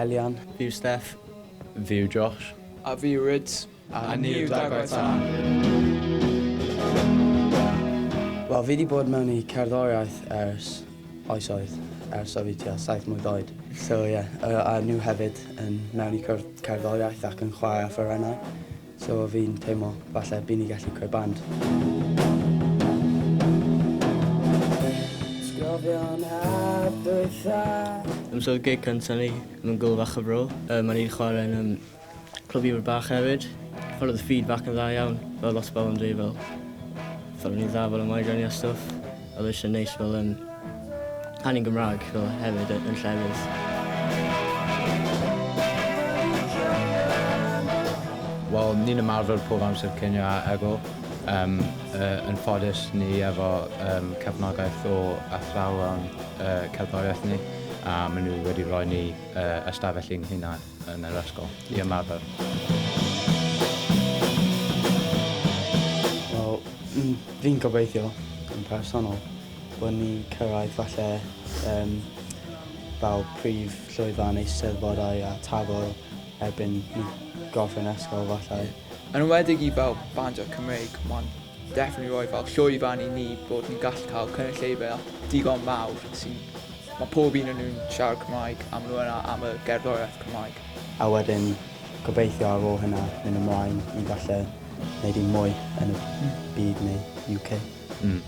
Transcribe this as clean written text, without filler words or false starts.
Elian. Fi yw Steff. Fi yw Josh. A fi yw Ryds. A ni yw Dagrau Tân. Wel, fi wedi bod mewn I cerddoriaeth ers oesoedd, ers o fi tua 7 mlwydd oed. So ie, a nhw hefyd yn mewn I cerddoriaeth ac yn chwarae ffyrennau. So fi'n teimlo falle bydd ni gallu creu band. So gig cyntaf ni, yn Gulfach y Bro. Ma'n i'n chwarae yn clwb I'r bach hefyd. Ffordd y feedback yn dda iawn. Fel lot o bobl yn dweud fel. Ffordd ni'n dda fel y migraine a stwff. Oedd eisiau neis fel hannu'n Gymraeg fel hefyd yn llefydd. Wel, ni'n ymarfer pob amser cinio a ego. Yn ffodus ni efo cefnogaeth o athrawon cerddoriaeth ni. A maen nhw wedi rhoi ni ystafell i'n hunan yn yr ysgol I ymarfer. Wel, fi'n gobeithio yn personol bod ni'n cyrraedd falle fel prif llwyfan eisteddfodau a tafel erbyn ni gorffen ysgol falle. Yn ymwedig I fel bandio Cymraeg, mae'n definitely rhoi fel llwyfan I ni bod ni'n gallu cael cynulleidfa digon mawr sy'n Mae pob un yn nhw'n siarad Cymraeg a maen nhw yna am y gerddoriaeth Cymraeg. A wedyn gobeithio ar ôl hynna mynd ymlaen I falle wneud I mwy yn y byd neu UK. Mm.